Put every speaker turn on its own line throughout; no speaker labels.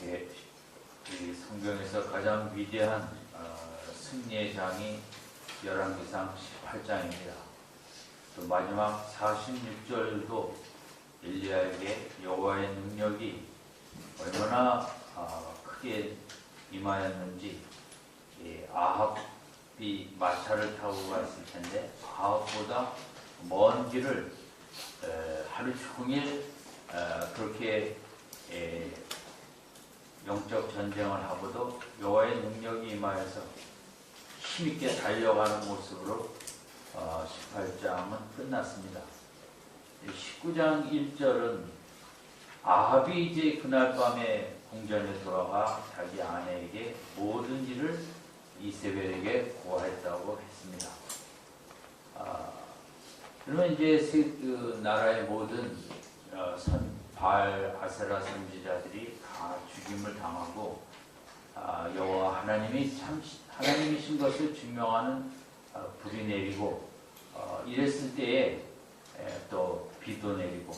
예, 이 성경에서 가장 위대한 승리의 장이 열왕기상 18장입니다. 또 마지막 46절도 엘리야에게 여호와의 능력이 얼마나 크게 임하였는지, 아합이 마차를 타고 갔을 텐데 아합보다 먼 길을 하루 종일 그렇게 영적 전쟁을 하고도 여호와의 능력이 임하여서 힘있게 달려가는 모습으로 18장은 끝났습니다. 19장 1절은 아합이 이제 그날 밤에 궁전에 돌아가 자기 아내에게 모든 일을 이세벨에게 고하였다고 했습니다. 그러면 이제 그 나라의 모든 바알 아세라 선지자들이 다 죽임을 당하고 여호와 하나님이신 것을 증명하는 불이 내리고 이랬을 때에 또 비도 내리고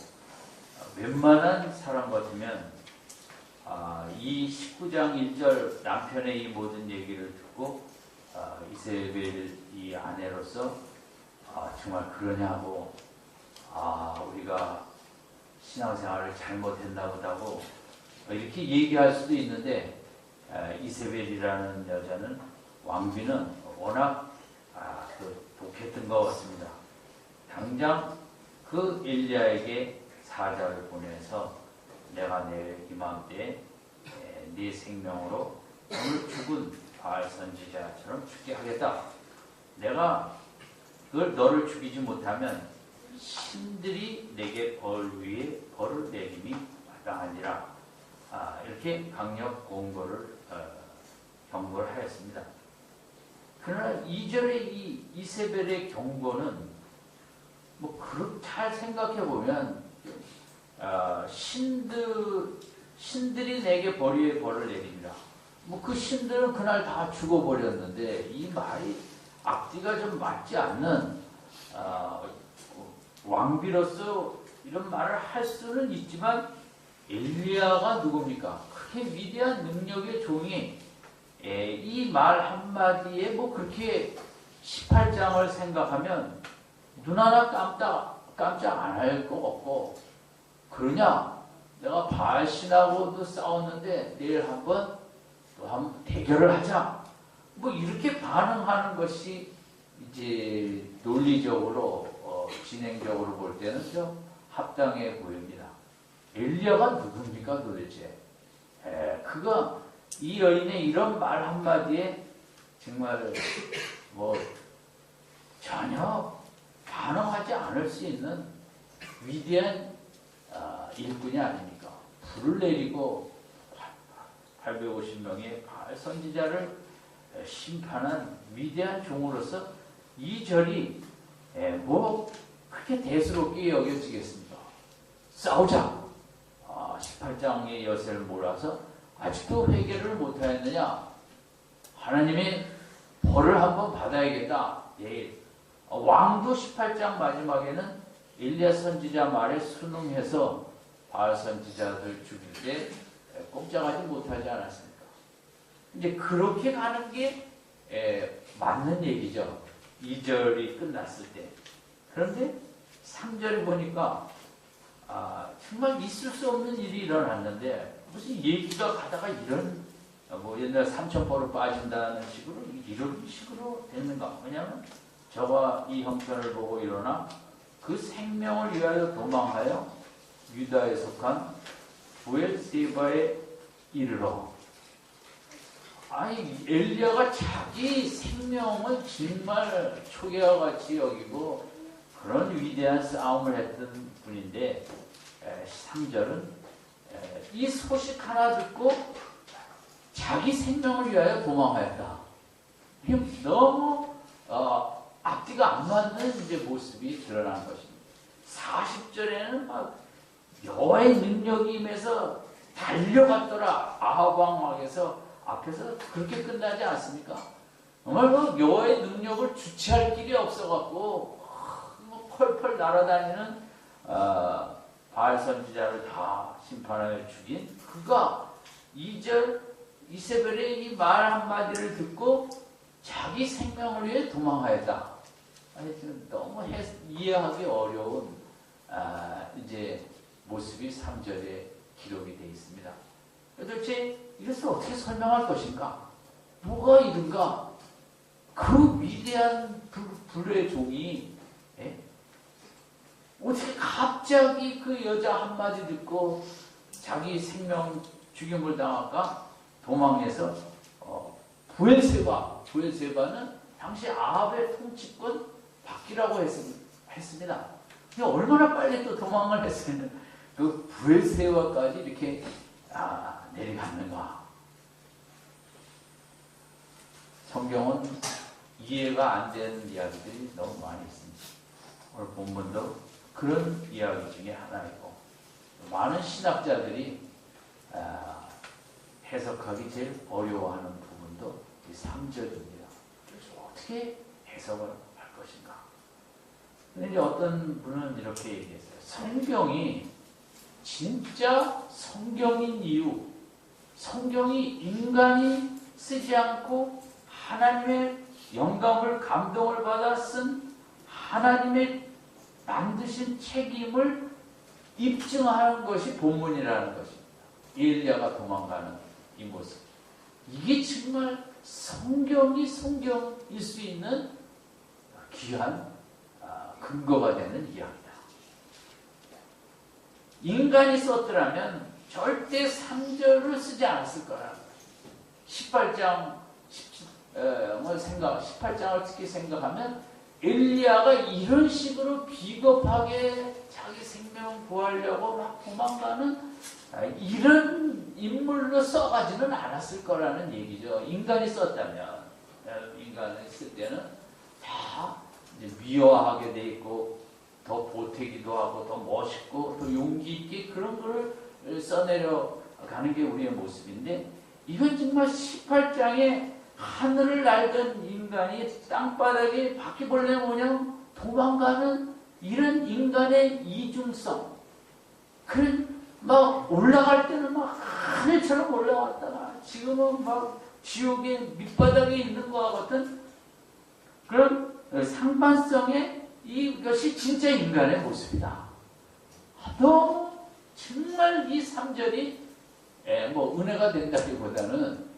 웬만한 사람 같으면 이 19장 1절 남편의 이 모든 얘기를 듣고 이세벨 이 아내로서 정말 그러냐고 우리가 신앙생활을 잘못했나 보다고 이렇게 얘기할 수도 있는데, 이세벨이라는 여자는 왕비는 워낙 독했던 것 같습니다. 당장 그 엘리야에게 사자를 보내서 내가 내일 이맘때 네 생명으로 오늘 죽은 바알 선지자처럼 죽게 하겠다. 내가 그걸 너를 죽이지 못하면 신들이 내게 벌 위에 벌을 내림이 마땅하니라. 이렇게 강력 경고를 하였습니다. 그러나 2절의 이 이세벨의 경고는 그렇게 잘 생각해 보면 신들이 내게 벌 위에 벌을 내립니다. 그 신들은 그날 다 죽어버렸는데 이 말이 앞뒤가 좀 맞지 않는 왕비로서 이런 말을 할 수는 있지만 엘리야가 누굽니까? 그렇게 위대한 능력의 종이 이 말 한마디에 그렇게 18장을 생각하면 눈 하나 깜짝 안 할 거 없고, 그러냐? 내가 바알신하고도 싸웠는데 내일 한번 대결을 하자. 이렇게 반응하는 것이 이제 논리적으로 진행적으로 볼 때는 좀 합당해 보입니다. 엘리야가 누굽니까 도대체? 그가 이 여인의 이런 말 한마디에 정말 전혀 반응하지 않을 수 있는 위대한 일꾼이 아닙니까? 불을 내리고 850명의 바알 선지자를 심판한 위대한 종으로서 이 절이 그렇게 대수롭게 여겨지겠습니까? 싸우자. 18장의 여세를 몰아서 아직도 회개를 못하였느냐? 하나님이 벌을 한번 받아야겠다. 내일. 왕도 18장 마지막에는 엘리야 선지자 말에 순응해서 바알 선지자들 죽일 때 꼼짝하지 못하지 않았습니까? 이제 그렇게 가는 게 맞는 얘기죠. 2절이 끝났을 때. 그런데 3절에 보니까 정말 있을 수 없는 일이 일어났는데, 무슨 얘기가 가다가 이런 옛날 삼천포로 빠진다는 식으로 이런 식으로 됐는가? 왜냐하면 저가 이 형편을 보고 일어나 그 생명을 위하여 도망하여 유다에 속한 부엘세바에 이르러. 엘리야가 자기 생명을 정말 초계와 같이 여기고 그런 위대한 싸움을 했던 분인데, 3절은 이 소식 하나 듣고 자기 생명을 위하여 도망하였다. 너무 앞뒤가 안 맞는 이제 모습이 드러난 것입니다. 40절에는 여호와의 능력이 임해서 달려갔더라. 아합 왕에서 앞에서 그렇게 끝나지 않습니까? 정말 여호와의 능력을 주체할 길이 없어갖고 펄펄 날아다니는 바알 선지자를 다 심판하여 죽인 그가 2절 이세벨의 이 말 한마디를 듣고 자기 생명을 위해 도망하였다. 하여튼 너무 이해하기 어려운 이제 모습이 3절에 기록이 되어 있습니다. 도대체 이것을 어떻게 설명할 것인가? 뭐가 이른가? 그 위대한 불의 종이 어떻게 갑자기 그 여자 한마디 듣고 자기 생명 죽임을 당할까? 도망해서 부엘세바는 당시 아합의 통치권 받기라고 했습니다. 근데 얼마나 빨리 또 도망을 했으면 그 부엘세바까지 이렇게 내려갔는가? 성경은 이해가 안 되는 이야기들이 너무 많이 있습니다. 오늘 본문도 그런 이야기 중에 하나이고, 많은 신학자들이 해석하기 제일 어려워하는 부분도 이 3절입니다. 그래서 어떻게 해석을 할 것인가? 근데 이제 어떤 분은 이렇게 얘기했어요. 성경이 진짜 성경인 이유, 성경이 인간이 쓰지 않고 하나님의 영감을, 감동을 받아 쓴 하나님의 만드신 책임을 입증하는 것이 본문이라는 것입니다. 엘리야가 도망가는 이 모습. 이게 정말 성경이 성경일 수 있는 귀한 근거가 되는 이야기다. 인간이 썼더라면 절대 3절을 쓰지 않았을 거라는 거예요. 18장을 특히 생각하면 엘리야가 이런 식으로 비겁하게 자기 생명 구하려고 막 도망가는 이런 인물로 써가지는 않았을 거라는 얘기죠. 인간이 썼다면, 인간이 쓸 때는 다 이제 미화하게 돼 있고, 더 보태기도 하고, 더 멋있고, 더 용기 있게 그런 거를 써내려 가는 게 우리의 모습인데, 이건 정말 18장에 하늘을 날던 인간이 땅바닥에 바퀴벌레 모양 도망가는 이런 인간의 이중성. 막 올라갈 때는 막 하늘처럼 올라갔다가 지금은 막 지옥의 밑바닥에 있는 것과 같은 그런 상반성의 이것이 진짜 인간의 모습이다. 너무 정말 이 3절이 뭐 은혜가 된다기보다는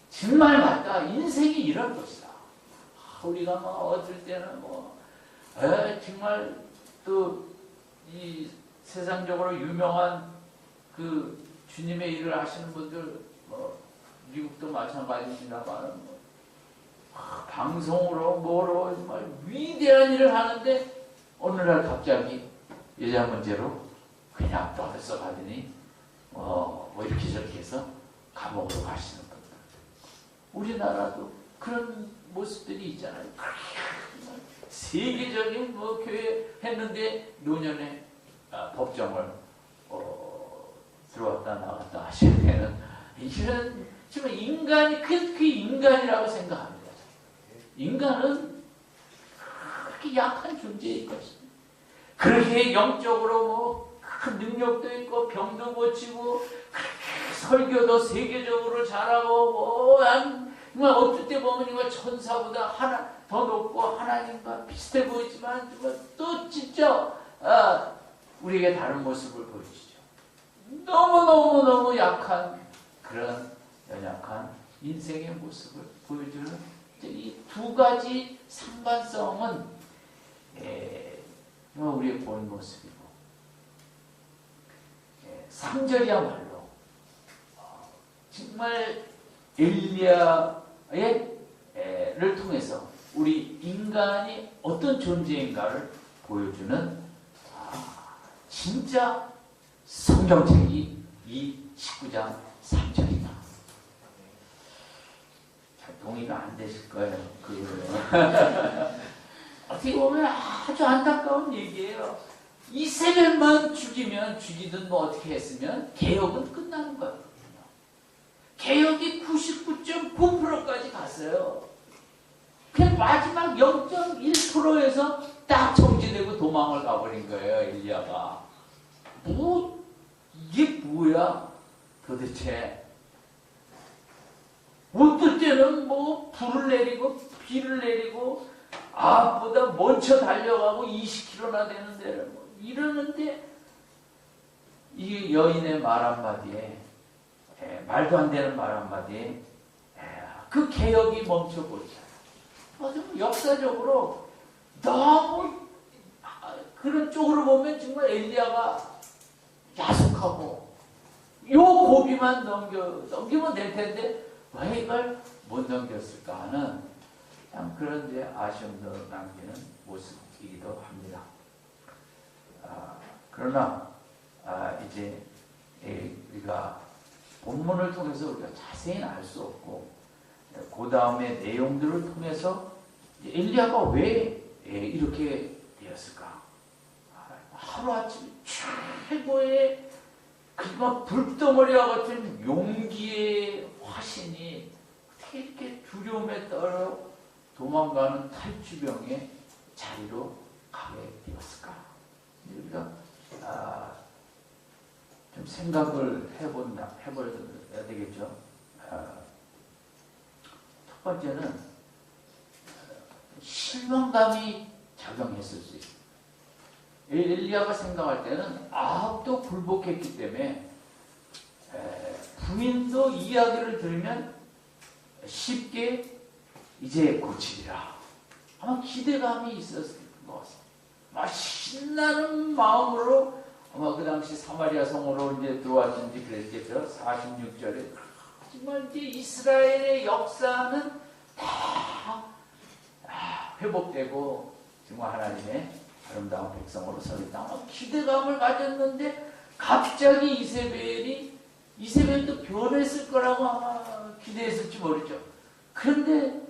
정말 맞다. 인생이 이런 것이다. 우리가 뭐 어떨 때는 정말 또 이 세상적으로 유명한 그 주님의 일을 하시는 분들, 미국도 마찬가지입니다만, 방송으로 뭐로 정말 위대한 일을 하는데 어느 날 갑자기 여자 문제로 그냥 떠들썩 하더니 이렇게 저렇게 해서 감옥으로 가시는 분들. 우리나라도 그런 모습들이 있잖아요. 세계적인 교회 했는데 노년에 법정을 들어왔다 나갔다 하시는 데는 이런 정말 인간이 그 인간이라고 생각합니다. 인간은 그렇게 약한 존재일 것입니다. 그렇게 영적으로 큰 능력도 있고 병도 고치고 설교도 세계적으로 잘하고 정말 어떨 때 보면 이거 천사보다 더 높고 하나님과 비슷해 보이지만 또 진짜 우리에게 다른 모습을 보여주죠. 너무 약한 그런 연약한 인생의 모습을 보여주는 이 두 가지 상반성은 우리의 본 모습이고, 3절이야말로 정말 엘리야를 통해서 우리 인간이 어떤 존재인가를 보여주는 진짜 성경책이 이 19장 3절이다. 동의가 안 되실 거예요. 어떻게 보면 아주 안타까운 얘기예요. 이세벨만 죽이든 뭐 어떻게 했으면 개혁은 끝나는 거예요. 개혁이 99.9%까지 갔어요. 그냥 마지막 0.1%에서 딱 정지되고 도망을 가버린 거예요, 엘리야가. 이게 뭐야? 도대체 어떨 때는 뭐 불을 내리고 비를 내리고 아보다 먼저 달려가고 20km나 되는 데를 뭐 이러는데 이 여인의 말 한마디에 말도 안 되는 말 한마디에 그 개혁이 멈춰버리잖아요. 역사적으로 너무 그런 쪽으로 보면 정말 엘리야가 야속하고 요 고비만 넘기면 될 텐데 왜 이걸 못 넘겼을까 하는 참 그런 이제 아쉬움도 남기는 모습이기도 합니다. 그러나 이제 우리가 본문을 통해서 우리가 자세히는 알 수 없고 그 다음에 내용들을 통해서 엘리야가 왜 이렇게 되었을까? 하루아침에 최고의 그만 불덩어리와 같은 용기의 화신이 어떻게 이렇게 두려움에 떨어 도망가는 탈주병의 자리로 가게 되었을까? 우리가 좀 생각을 해봐야 되겠죠. 첫 번째는 실망감이 작용했을 수 있어요. 엘리야가 생각할 때는 아합도 굴복했기 때문에 부인도 이야기를 들으면 쉽게 이제 고치리라. 아마 기대감이 있었을 것 같습니다. 막 신나는 마음으로 아마 그 당시 사마리아 성으로 이제 들어왔는지 그랬겠죠. 46절에 정말 이제 이스라엘의 역사는 다 회복되고 정말 하나님의 아름다운 백성으로 서겠다. 기대감을 가졌는데 갑자기 이세벨도 변했을 거라고 아마 기대했을지 모르죠. 그런데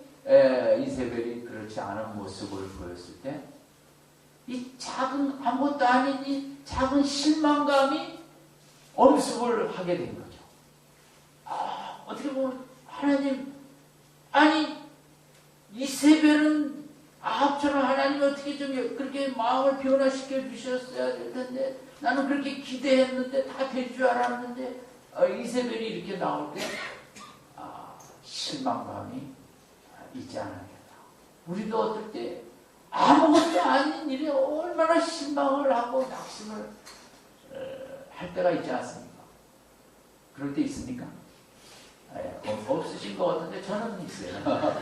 이세벨이 그렇지 않은 모습을 보였을 때 이 작은 아무것도 아닌 이 작은 실망감이 엄습을 하게 된 거죠. 어떻게 보면 하나님 아니 이세벨은 아합처럼 하나님이 어떻게 좀 그렇게 마음을 변화시켜 주셨어야 될 텐데 나는 그렇게 기대했는데 다 될 줄 알았는데 이세벨이 이렇게 나올 때 실망감이 있지 않았겠다. 우리도 어떨 때 아무것도 아닌 일에 얼마나 실망을 하고 낙심을 할 때가 있지 않습니까? 그럴 때 있습니까? 없으신 것 같은데 저는 있어요.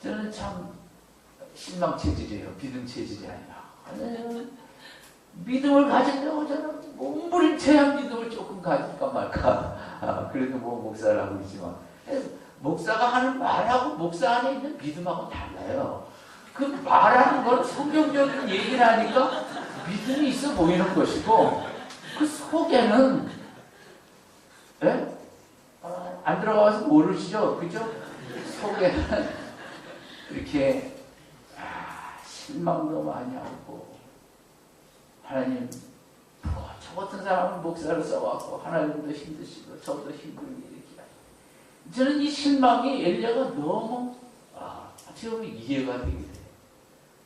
저는 참 실망 체질이에요. 믿음 체질이 아니라. 믿음을 가지려고 저는 몸부림쳐야 믿음을 조금 가질까 말까. 그래도 뭐 목사를 하고 있지만 목사가 하는 말하고 목사 안에 있는 믿음하고 달라요. 그 말하는 건 성경적인 얘기를 하니까 믿음이 있어 보이는 것이고 그 속에는 안 들어가서 모르시죠? 그죠? 속에는 이렇게 실망도 많이 하고 하나님 저 같은 사람은 목사를 써갖고 하나님도 힘드시고 저도 힘들게 이렇게 저는 이 실망이 엘리야가 너무 지금 이해가 되게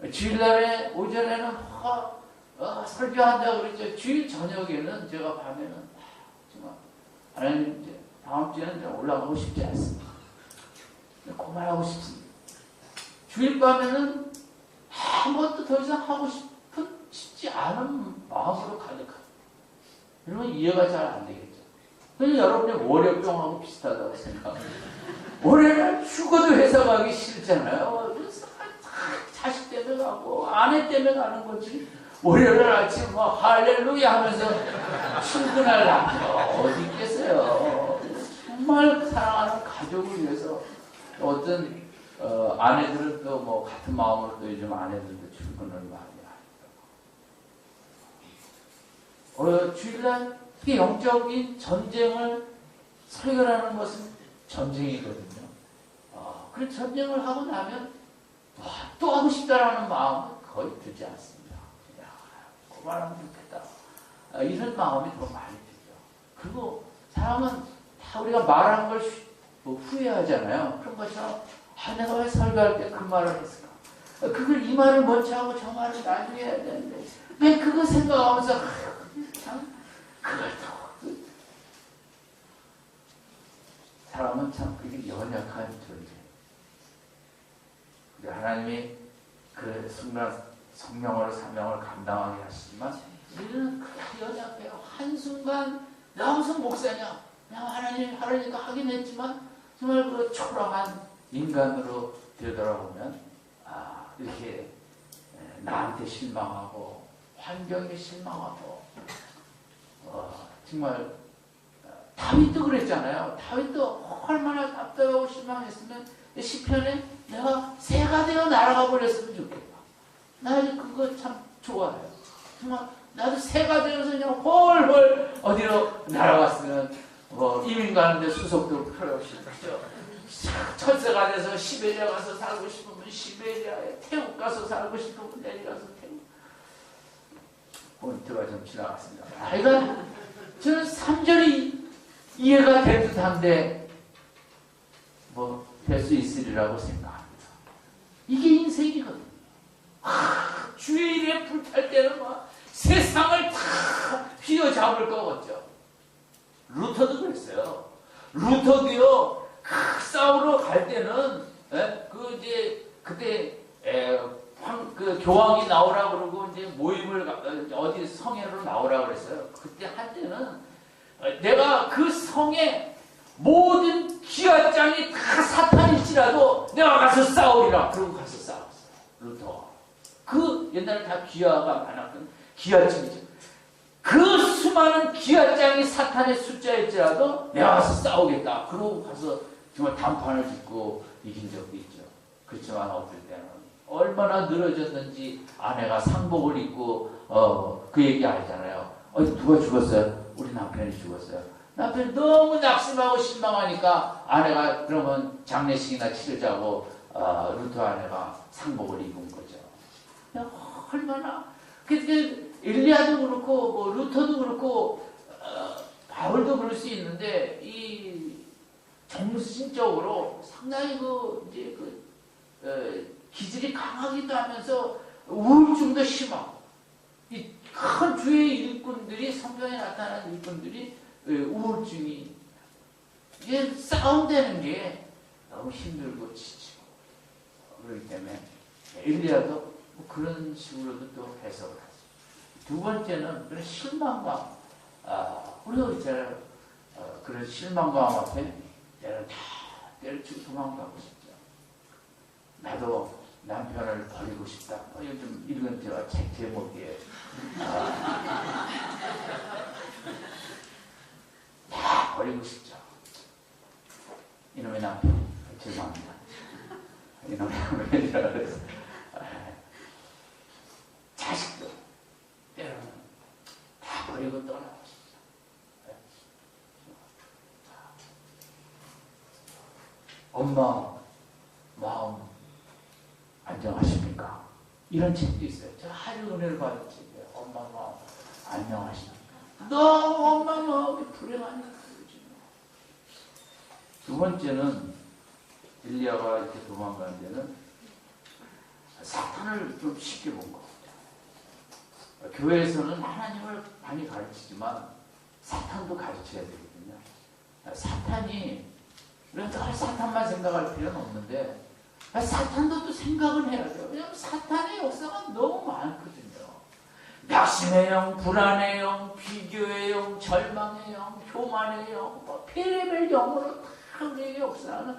돼요. 주일날에 오전에는 설교한다고 그랬죠. 주일 저녁에는 제가 밤에는 정말 하나님 이제 다음 주에는 올라가고 싶지 않습니다. 그만하고 싶습니다. 주일 밤에는 아무것도 더 이상 하고 싶지 않은 마음으로 가득하다. 이러면 이해가 잘 안 되겠죠. 그냥 여러분의 월요병하고 비슷하다고 생각합니다. 월요일날 죽어도 회사 가기 싫잖아요. 그래서 자식 때문에 가고 아내 때문에 가는 거지. 월요일 아침 할렐루야 하면서 출근할 남자가 어디 있겠어요. 정말 사랑하는 가족을 위해서 어떤 아내들은 또 뭐 같은 마음으로 또 요즘 아내들도 출근을 많이 하더라고요. 주일날 특히 영적인 전쟁을 설교하는 것은 전쟁이거든요. 그래서 전쟁을 하고 나면 또 하고 싶다라는 마음은 거의 들지 않습니다. 그만하면 좋겠다. 이런 마음이 더 많이 들죠. 그리고 사람은 다 우리가 말한 걸 후회하잖아요. 그런 것처럼 내가 왜 설교할 때 그 말을 했을까? 그걸 이 말을 먼저 하고 저 말을 나중에 해야 되는데 왜 그거 생각하면서 참 그걸 또 사람은 참 그게 연약한 존재. 하나님이 그 순간 성령으로 사명을 감당하게 하시지만 우리는 그렇게 연약해요. 한순간 내가 무슨 목사냐, 그냥 하나님 하려니까 하긴 했지만 정말 그 초라한 인간으로 되돌아보면 이렇게 나한테 실망하고 환경에 실망하고 정말 다윗도 그랬잖아요. 다윗도 얼마나 답답하고 실망했으면 시편에 내가 새가 되어 날아가 버렸으면 좋겠다. 나 그거 참 좋아해요. 정말 나도 새가 되어서 그냥 홀홀 어디로 날아갔으면 이민 가는데 수속도 필요 없이 그죠? 철새가 돼서 시베리아 가서 살고 싶으면 시베리아에, 태국 가서 살고 싶으면 내려가서 태국. 포인트가 좀 지나갔습니다. 그러니까 저는 3절이 이해가 될 듯한데 될 수 있으리라고 생각합니다. 이게 인생이거든요. 주의 일에 불탈 때는 세상을 다 휘어잡을 거겠죠. 루터도 그랬어요. 루터도요, 싸우러 갈 때는, 그때, 그 교황이 나오라 그러고, 이제 모임을, 어디 성회로 나오라 그랬어요. 그때 한때는, 내가 그 성에 모든 기와장이 다 사탄일지라도 내가 가서 싸우리라. 그러고 가서 싸웠어요. 루터. 그 옛날에 다 기와가 많았던 기와층이죠. 그 수많은 기와장이 사탄의 숫자일지라도 내가 가서 싸우겠다. 그러고 가서 정말 단판을 짓고 이긴 적도 있죠. 그렇지만 어떨 때는 얼마나 늘어졌는지 아내가 상복을 입고 그 얘기 알잖아요. 누가 죽었어요? 우리 남편이 죽었어요. 남편이 너무 낙심하고 실망하니까 아내가 그러면 장례식이나 치르자고 루터 아내가 상복을 입은 거죠. 얼마나 엘리야도 그렇고 루터도 그렇고 바울도 그럴 수 있는데 이 정신적으로 상당히 기질이 강하기도 하면서 우울증도 심하고 이 큰 주의 일꾼들이 성경에 나타난 일꾼들이 우울증이 이게 싸움되는 게 너무 힘들고 지치고 그렇기 때문에 엘리야도 그런 식으로도 또 해석을 하죠. 두 번째는 그런 실망감. 우리가 있잖아요. 그런 실망감 앞에 내가 다 때려치고 도망가고 싶죠. 나도 남편을 버리고 싶다. 요즘 읽은 제가 책 제목이에요. 다 버리고 싶죠. 이놈의 남편. 죄송합니다. 이놈의 남편이라 그래서. 자식도 때로는 다 버리고 떠나고 싶죠. 엄마 마음 안정하십니까? 이런 책도 있어요. 제가 아주 은혜를 받은 책이에요. 엄마 마음 안정하십니까? 너무 엄마 마음이 불행하니까 그러지. 두 번째는 엘리야가 이렇게 도망가는 데는 사탄을 좀 쉽게 본 거. 교회에서는 하나님을 많이 가르치지만 사탄도 가르쳐야 되거든요. 사탄이 늘 사탄만 생각할 필요는 없는데 사탄도 또 생각은 해야 돼요. 왜냐하면 사탄의 역사가 너무 많거든요. 낙심의 영, 불안의 영, 비교의 영, 절망의 영, 교만의 영, 별의별 영으로 다 우리에게 역사하는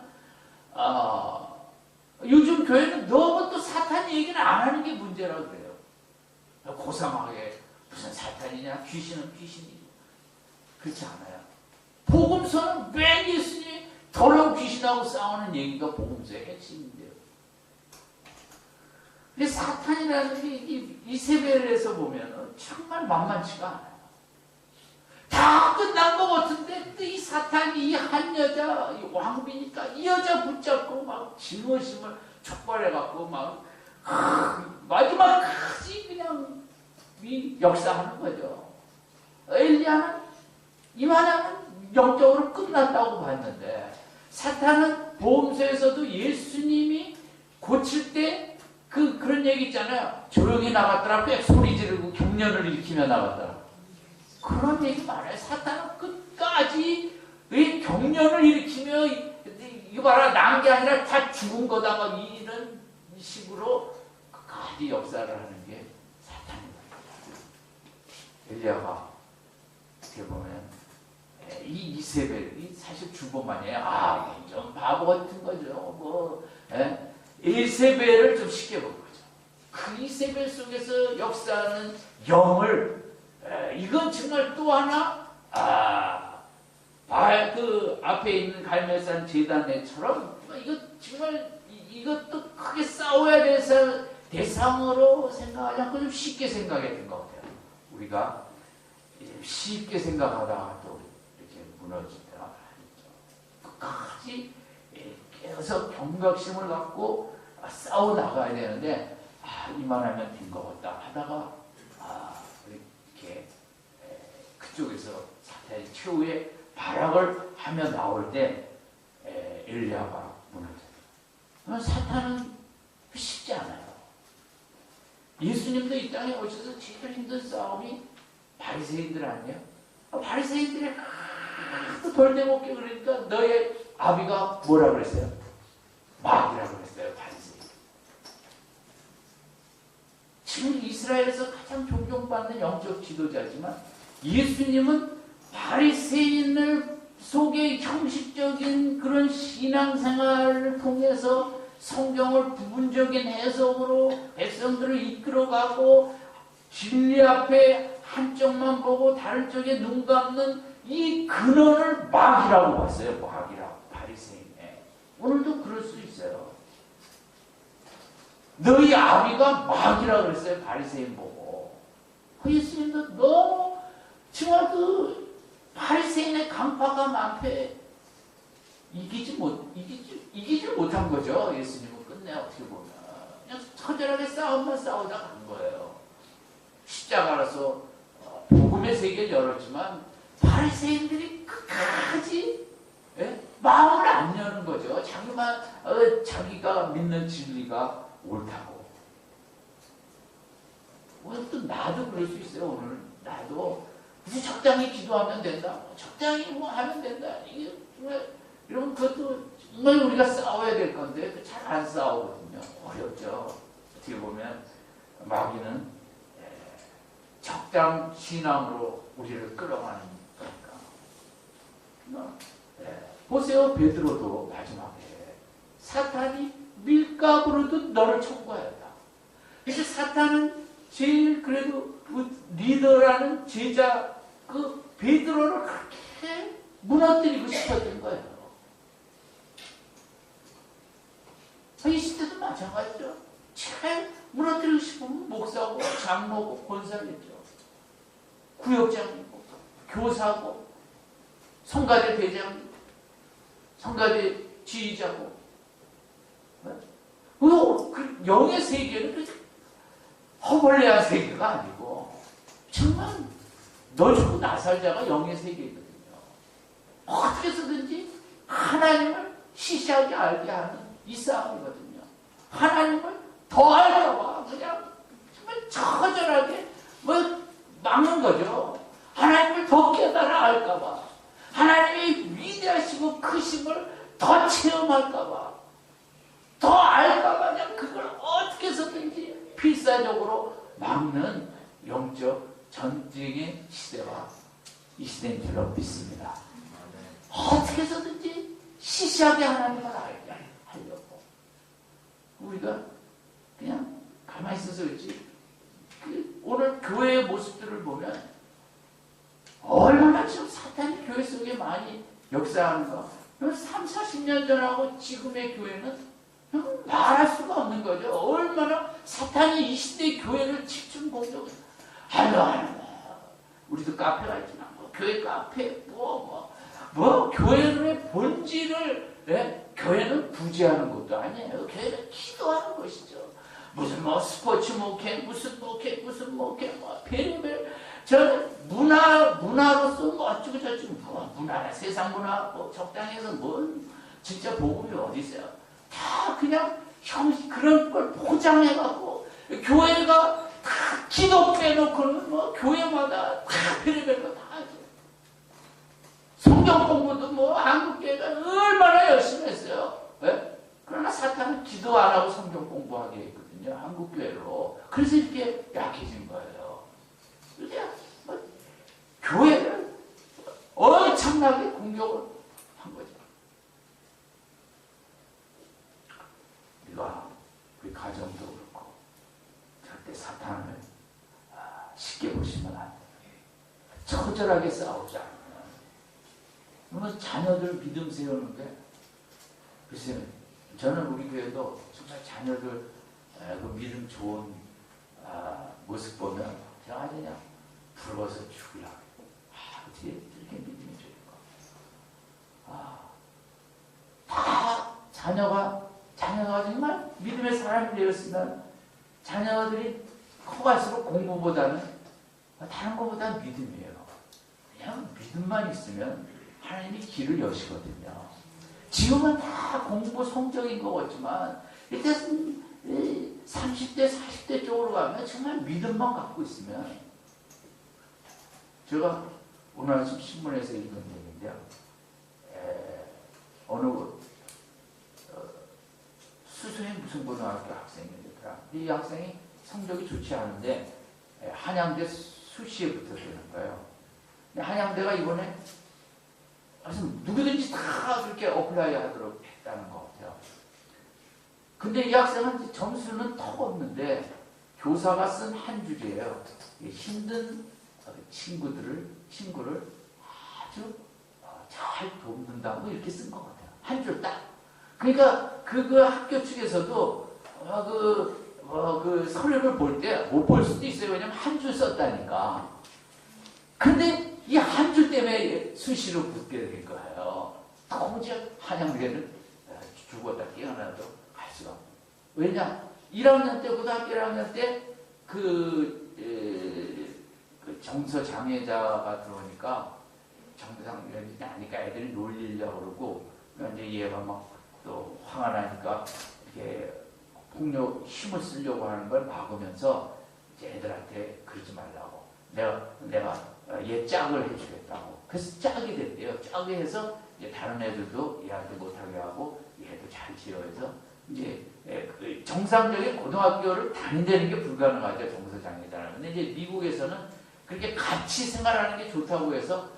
요즘 교회는 너무 또 사탄 얘기는 안 하는 게 문제라고 그래요. 고상하게 무슨 사탄이냐, 귀신은 귀신이고 그렇지 않아요. 복음서는 맨 예수님이 더러운 귀신하고 싸우는 얘기가 복음서의 핵심인데요. 근데 사탄이라는 게 이세벨에서 보면 정말 만만치가 않아요. 다 끝난 것 같은데 또 이 사탄이 이 한 여자, 이 왕비니까 이 여자 붙잡고 막 징어심을 촉발해갖고 막 마지막까지 그냥 역사하는 거죠. 엘리야는 이만하면 영적으로 끝났다고 봤는데 사탄은 보험서에서도 예수님이 고칠 때 그런 얘기 있잖아요. 조용히 나갔더라. 꽤 소리 지르고 경련을 일으키며 나갔더라. 그런 얘기 많아요. 사탄은 끝까지 이 경련을 일으키며 이거 봐라, 난 게 아니라 다 죽은 거다가 이런 식으로 끝까지 역사를 하는 게 사탄입니다. 엘리야가 어떻게 보면 이 이세벨이 사실 주범아니에요. 좀 바보 같은 거죠. 뭐 이세벨을 좀 시켜본 거죠. 그 이세벨 속에서 역사하는 영을 이건 정말 또 하나 그 앞에 있는 갈멜산 제단에처럼 이거 정말 이것도 크게 싸워야 될 대상으로 생각하지 않고 좀 쉽게 생각했던 것 같아요. 우리가 쉽게 생각하다가 또 이렇게 무너질 때가 많죠. 끝까지 계속 경각심을 갖고 싸워 나가야 되는데 이만하면 된 것 같다 하다가 이렇게 그쪽에서 사탄이 최후의 발악을 하며 나올 때 엘리야가 무너져요. 사탄은 쉽지 않아요. 예수님도 이 땅에 오셔서 제일 힘든 싸움이 바리새인들 아니에요? 바리새인들이 하도 돌대먹게 그러니까 너의 아비가 뭐라 그랬어요? 마귀라고 그랬어요. 바리새인. 지금 이스라엘에서 가장 존경받는 영적 지도자지만 예수님은 바리새인을 속의 형식적인 그런 신앙생활을 통해서 성경을 부분적인 해석으로 백성들을 이끌어가고 진리 앞에 한쪽만 보고 다른 쪽에 눈 감는 이 근원을 마귀라고 봤어요. 마귀라고. 바리새인에. 오늘도 그럴 수 있어요. 너희 아비가 마귀라고 그랬어요. 바리새인 보고. 예수님도 너무 정말 그 바리새인의 강파가 앞에 이기지 못한 거죠. 예수님은 끝내 어떻게 보면 그냥 처절하게 싸움만 싸우다 간 거예요. 십자가라서 복음의 세계를 열었지만 바리새인들이 끝까지 마음을 안 여는 거죠. 자기가 믿는 진리가 옳다고. 오늘 또 나도 그럴 수 있어요. 오늘 나도 무슨 적당히 기도하면 된다. 적당히 뭐 하면 된다. 이게 정말 이런 것도 정말 우리가 싸워야 될 건데 잘 안 싸우거든요. 어렵죠. 어떻게 보면 마귀는 적당 신앙으로 우리를 끌어가는 거니까. 보세요. 베드로도 마지막에 사탄이 밀가부로도 너를 청구하였다. 그래서 사탄은 제일 그래도 그 리더라는 제자 그 베드로를 그렇게 무너뜨리고 싶었던 거예요. 이 시대도 마찬가지죠. 잘 무너뜨리고 싶으면 목사고 장로고 권사겠죠. 구역장이고 교사고 성가대 대장이고 성가대 지휘자고. 그 영의 세계는 허벌레한 세계가 아니고 정말 너 죽고 나 살자가 영의 세계거든요. 어떻게 해서든지 하나님을 시시하게 알게 하는 이 싸움이거든요. 하나님을 더 알까봐 그냥 정말 처절하게 막는 거죠. 하나님을 더 깨달아 알까봐, 하나님의 위대하시고 크심을 더 체험할까봐, 더 알까봐 그냥 그걸 어떻게 해서든지 필사적으로 막는 영적 전쟁의 시대가 이 시대인 줄로 믿습니다. 어떻게 해서든지 시시하게 하나님을 알게 하려고. 우리가 그냥 가만히 있어서 그렇지 오늘 교회의 모습들을 보면 얼마나 지금 사탄이 교회 속에 많이 역사하는가. 3, 40년 전하고 지금의 교회는 말할 수가 없는 거죠. 얼마나 사탄이 이 시대의 교회를 집중 공격을 하려. 우리도 카페가 있지만 교회 카페 교회의 본질을 교회는 부재하는 것도 아니에요. 교회는 기도하는 것이죠. 무슨 스포츠 목회, 무슨 목회, 별의별 문화로서 어쩌고 저쩌고 문화나 세상 문화 적당히 해서 진짜 복음이 어디 있어요? 다 그냥 그런 걸 포장해갖고 교회가 다 기도 빼놓고는 교회마다 다 별의별 거 다 하죠. 성경 공부도 뭐 한국교회가 얼마나 열심히 했어요. 네? 그러나 사탄은 기도 안 하고 성경 공부하게 했거든요. 한국교회로. 그래서 이렇게 약해진 거예요. 이게 뭐 교회를 엄청나게 공격을 한 거죠. 우리 가정도 그렇고 절대 사탄을 쉽게 보시면 안 돼요. 처절하게 싸우지 않으면. 그러면 자녀들 믿음 세우는 게, 글쎄요, 저는 우리 교회도 정말 자녀들 그 믿음 좋은 모습 보면 제가 아주 그냥 부러워서 죽으려고. 어떻게 이렇게 믿음이 좋을까? 다 자녀가 정말 믿음의 사람이 되었으면 자녀들이 커갈수록 공부보다는 다른 것보다 믿음이에요. 그냥 믿음만 있으면 하나님이 길을 여시거든요. 지금은 다 공부 성적인 것 같지만 일단 30대, 40대 쪽으로 가면 정말 믿음만 갖고 있으면, 제가 오늘 아침 신문에서 읽은 얘기인데요. 어느 수소의 무슨 고등학교 학생이더라. 이 학생이 성적이 좋지 않은데 한양대 수시에 붙었다는 거예요. 한양대가 이번에 누구든지 다 그렇게 어플라이 하도록 했다는 것 같아요. 근데 이 학생은 점수는 턱 없는데 교사가 쓴 한 줄이에요. 힘든 친구를 아주 잘 돕는다고 이렇게 쓴 것 같아요. 한 줄 딱. 그러니까 그 학교 측에서도 그 서류를 볼 때 못 볼 수도 있어요. 왜냐면 한 줄 썼다니까. 근데 이 한 줄 때문에 수시로 붙게 된 거예요. 도무지 한양대는 죽었다 깨어나도 갈 수가 없어요. 왜냐? 1학년 때, 고등학교 1학년 때 그 정서 장애자가 들어오니까 정상적이지 않으니까 애들이 놀리려고 그러고, 이제 얘가 막 또 화가 나니까 이렇게 폭력 힘을 쓰려고 하는 걸 막으면서 이제 애들한테 그러지 말라고 내가 얘 짝을 해주겠다고. 그래서 짝이 됐대요. 짝이 해서 이제 다른 애들도 얘한테 못하게 하고 얘도 잘 지어서 이제 정상적인 고등학교를 다닌다는 게 불가능하죠. 정서장애자는. 근데 이제 미국에서는 그렇게 같이 생활하는 게 좋다고 해서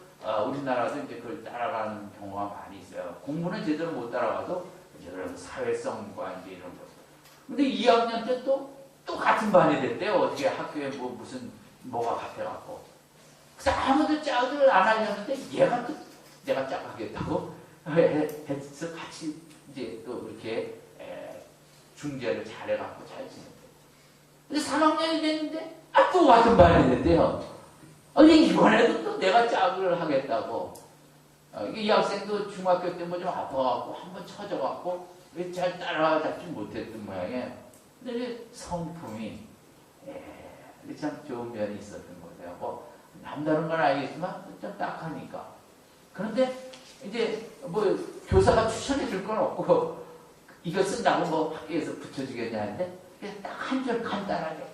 우리나라도 이제 그걸 따라가는 경우가 많이 있어요. 공부는 제대로 못 따라가도 이제 그런 사회성과 이제 이런 거. 근데 2학년 때 또 같은 반이 됐대요. 어떻게 학교에 뭐가 같아갖고. 그래서 아무도 짝을 안 하려는데 얘가 또 내가 짝 하겠다고 해서 같이 이제 또 이렇게 중재를 잘해갖고 잘 지냈대요. 근데 3학년이 됐는데 또 같은 반이 됐대요. 이번에도 또 내가 짝을 하겠다고. 이 학생도 중학교 때 뭐 좀 아파갖고 한번 쳐져갖고 왜 잘 따라잡지 못했던 모양이에요. 근데 이제 성품이 참 좋은 면이 있었던 거예요. 뭐 남다른 건 알겠지만 좀 딱하니까. 그런데 이제 뭐 교사가 추천해 줄 건 없고 이거 쓴다고 뭐 학교에서 붙여주겠냐 하는데 그냥 딱 한 줄 간단하게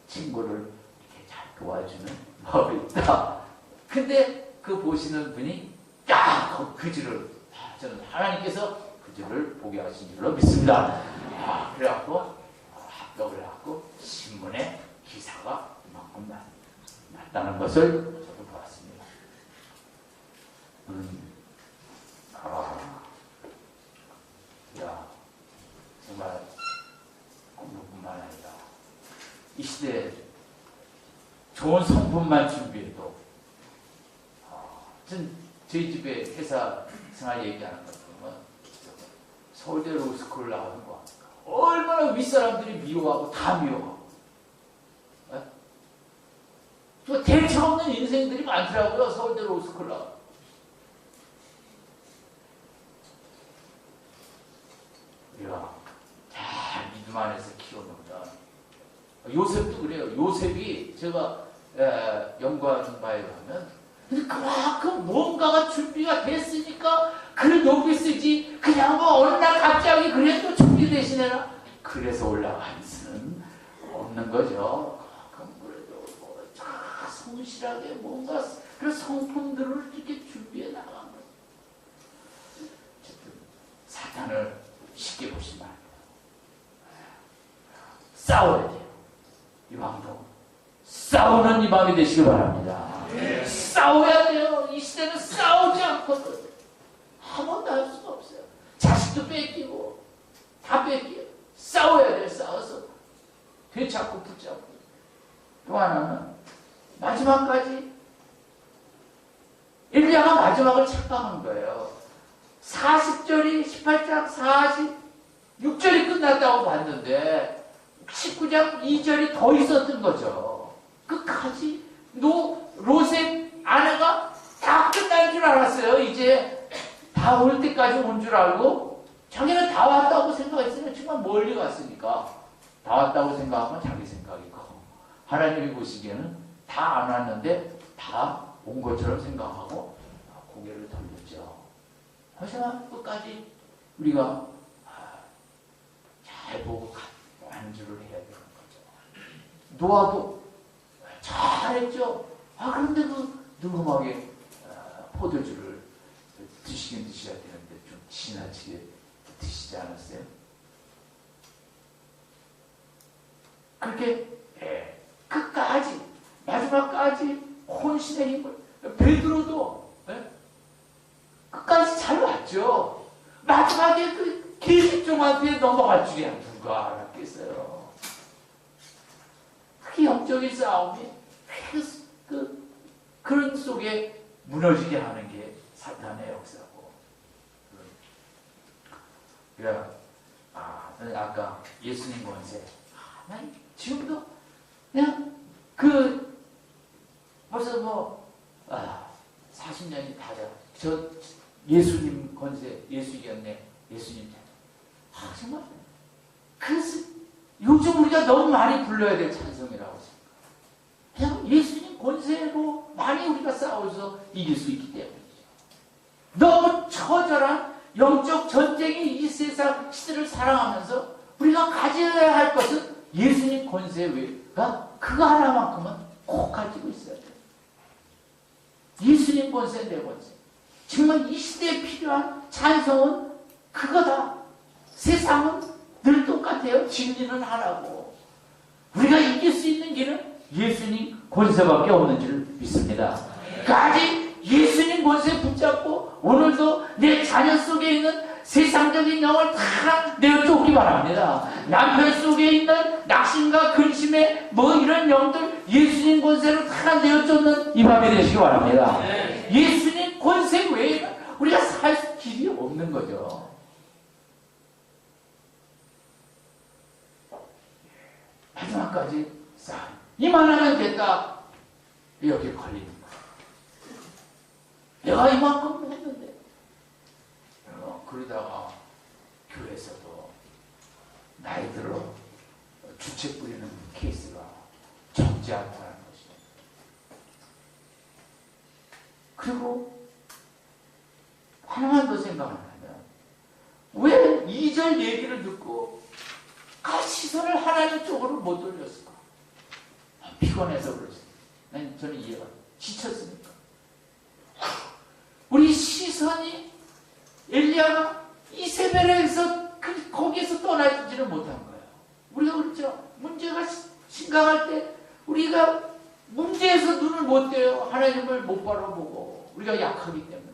친구를 이렇게 잘 도와주는 법이 있다. 근데 그 보시는 분이 그 줄을 저는 하나님께서 그 줄을 보게 하신 줄로 믿습니다. 그래갖고 합격을 해갖고 신문에 기사가 이만큼 났다는 것을 저도 보았습니다. 정말 공부뿐만 아니라 이 시대에 좋은 성품만 준비해도 저희 집에 회사 생활 얘기하는 것 보면 서울대 로스쿨 나오는 거 얼마나 윗사람들이 미워하고 다 미워하고 또 대책 없는 인생들이 많더라고요. 서울대 로스쿨 나오는. 우리가 잘 믿음 안에서 키워놓으면 요셉도 그래요. 요셉이 제가 연구하는 바에 가면 그만큼 뭔가가 준비가 됐으니까 글 높이 쓰지 그냥 뭐 어느 날 갑자기 그래도 준비되시네라 그래서 올라갈 수는 없는 거죠. 그럼 그래도 성실하게 뭔가 그런 성품들을 이렇게 준비해 나가면 사탄을 쉽게 보시면 안 돼요. 싸워야 돼요. 이 왕도 싸우는 이 밤이 되시기 바랍니다. 싸워야 돼요. 이 시대는 싸우지 않고는 아무것도 할 수가 없어요. 자식도 뺏기고 다 뺏겨요. 싸워야 돼요. 싸워서 되찾고 붙잡고. 또 하나는 마지막까지 엘리야가 마지막을 착각한 거예요. 40절이 18장 46절이 끝났다고 봤는데 19장 2절이 더 있었던 거죠. 끝까지 롯의 아내가 다 끝난 줄 알았어요. 이제 다 올 때까지 온 줄 알고 자기는 다 왔다고 생각했으면 정말 멀리 갔으니까 다 왔다고 생각하면 자기 생각이고 하나님이 보시기에는 다 안 왔는데 다 온 것처럼 생각하고 고개를 돌렸죠. 하지만 끝까지 우리가 잘 보고 완주를 해야 되는 거죠. 노아도 잘했죠. 그런데 그 누름하게 포도주를 드시긴 드셔야 되는데 좀 지나치게 드시지 않았어요? 그렇게 끝까지 마지막까지 혼신의 힘을 베드로도 끝까지 잘 왔죠. 마지막에 그 계집종한테 넘어갈 줄이야 누가 알았겠어요. 그 영적인 싸움이 그런 속에 무너지게 하는 게 사탄의 역사고. 그러니까 아까 예수님 권세 난 지금도 그냥 벌써 40년이 다자. 저 예수님 권세, 예수이겼네, 예수님. 정말. 그래서 요즘 우리가 너무 많이 불러야 될 찬송이라고 생각해요. 그냥 예수님 권세로 많이 우리가 싸워서 이길 수 있기 때문이죠. 너무 처절한 영적 전쟁이 이 세상 시대를 살아가면서 우리가 가져야 할 것은 예수님 권세 외가 그거 하나만큼은 꼭 가지고 있어야 돼요. 예수님 권세, 내 권세. 정말 이 시대에 필요한 찬송은 그거다. 세상은 늘 똑같아요. 진리는 하나고. 우리가 이길 수 있는 길은 예수님 권세밖에 없는 줄 믿습니다. 까지 예수님 권세 붙잡고 오늘도 내 자녀 속에 있는 세상적인 영을 다 내어쫓기 바랍니다. 남편 속에 있는 낙심과 근심의 이런 영들 예수님 권세로 다 내어쫓는 이 밤이 되시기 바랍니다. 예수님 권세 외에는 우리가 살 길이 없는 거죠. 마지막까지 싸움. 이만하면 됐다. 여기에 걸리는 거야. 내가 이만큼 했는데. 그러다가 교회에서도 나이 들어 주책 부리는 케이스가 적지 않다는 것이죠. 그리고 하나만 더 생각하면 왜 2절 얘기를 듣고 시선을 하나님 쪽으로 못 돌렸을까? 피곤해서 그러지. 저는 이해가 지쳤으니까. 우리 시선이 엘리야가 이세벨에서 거기에서 떠나지를 못한 거예요. 우리가 그렇죠. 문제가 심각할 때 우리가 문제에서 눈을 못 떼요. 하나님을 못 바라보고 우리가 약하기 때문에.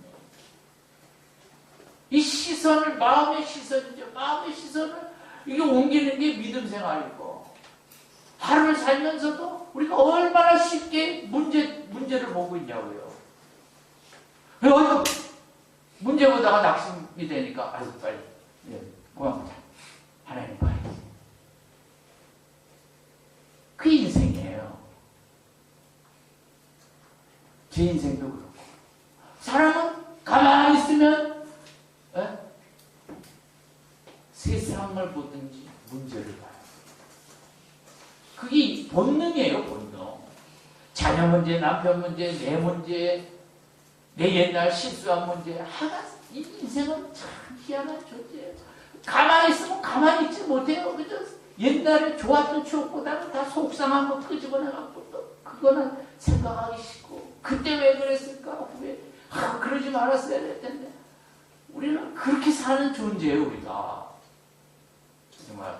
이 시선을 마음의 시선이죠. 마음의 시선을 이게 옮기는 게 믿음 생활이고 하루를 살면서도 우리가 얼마나 쉽게 문제를 보고 있냐고요. 문제 보다가 낙심이 되니까 빨리 고맙다. 하나님 봐야지. 그 인생이에요. 제 인생도 그렇고. 사람은 가만히 있으면 세상을 보든지 문제를 봐요. 그게 본능이에요. 본능. 자녀 문제, 남편 문제, 내 문제, 내 옛날 실수한 문제. 이 인생은 참 희한한 존재예요. 가만히 있으면 가만히 있지 못해요. 그죠? 옛날에 좋았던 추억보다는 다 속상한 거 끄집어내갖고 또 그거는 생각하기 싫고 그때 왜 그랬을까? 왜 그러지 말았어야 될 텐데. 우리는 그렇게 사는 존재예요, 우리가. 정말.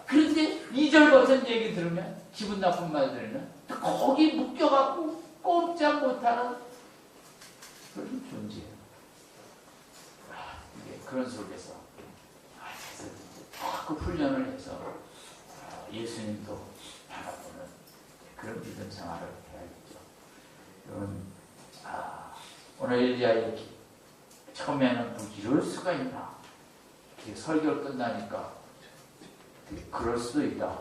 그런데 2절 버튼 얘기 들으면, 기분 나쁜 말 들으면, 거기 묶여갖고 꼼짝 못하는 그런 존재예요. 이게 그런 속에서 자꾸 훈련을 해서 예수님도 바라보는 그런 믿음 생활을 해야겠죠. 여러분, 오늘 엘리야 얘기 처음에는 이럴 수가 있나? 설교 끝나니까 그럴 수도 있다.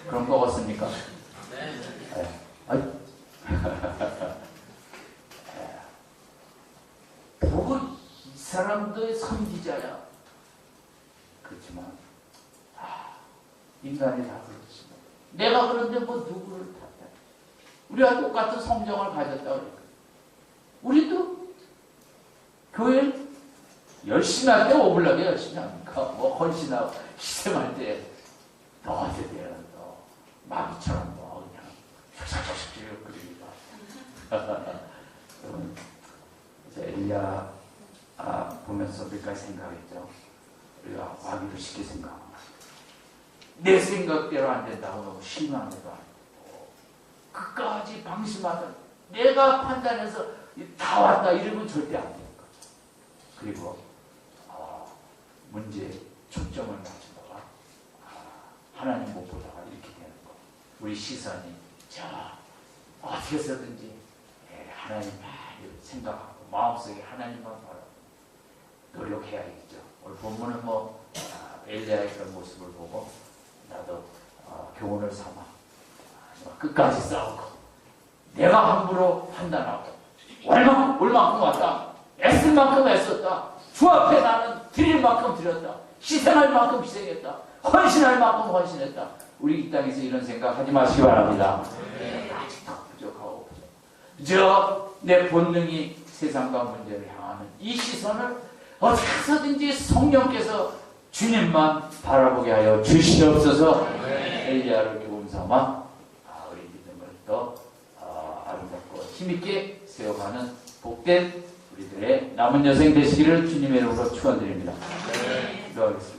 그런 거 같습니까? 네. 보고 이 사람도 선지자야. 그렇지만 인간이 다 그렇지. 내가 그런데 뭐 누구를 탓해? 우리가 똑같은 성정을 가졌다 그러니까. 우리도 교회 열심히 할 때 오블락에 열심히 합니까? 뭐 헌신하고 희생할 때 너한테 대한 너 마귀처럼 뭐 그냥 샥샥샥 그립니다. 이제 엘리야 보면서 우리까지 생각했죠. 우리가 마귀를 쉽게 생각합니다. 내 생각대로 안 된다고 너무 실망해도 안 되고 끝까지 방심하던 내가 판단해서 다 왔다 이러면 절대 안 되는 거죠. 그리고 문제에 초점을 맞추다가 하나님 못 보다가 이렇게 되는 거. 우리 시선이 어떻게 해서든지 하나님만 생각하고 마음속에 하나님만 바라보고 노력해야겠죠. 오늘 본문은 뭐 엘리야의 그런 모습을 보고 나도 교훈을 삼아 끝까지 싸우고 내가 함부로 판단하고 올 만큼 왔다. 애쓸 만큼 애썼다. 주 앞에 나는 드릴 만큼 드렸다. 희생할 만큼 희생했다. 헌신할 만큼 헌신했다. 우리 이 땅에서 이런 생각 하지 마시기 바랍니다. 아직도 부족하고 내 본능이 세상과 문제를 향하는 이 시선을 어떻게 해서든지 성령께서 주님만 바라보게 하여 주시옵소서. 엘리야를 교훈 삼아 우리 믿음을 더 아름답고 힘있게 세워가는 복된 우리들의 남은 여생 되시기를 주님의 이름으로 축원드립니다. 기도하겠습니다.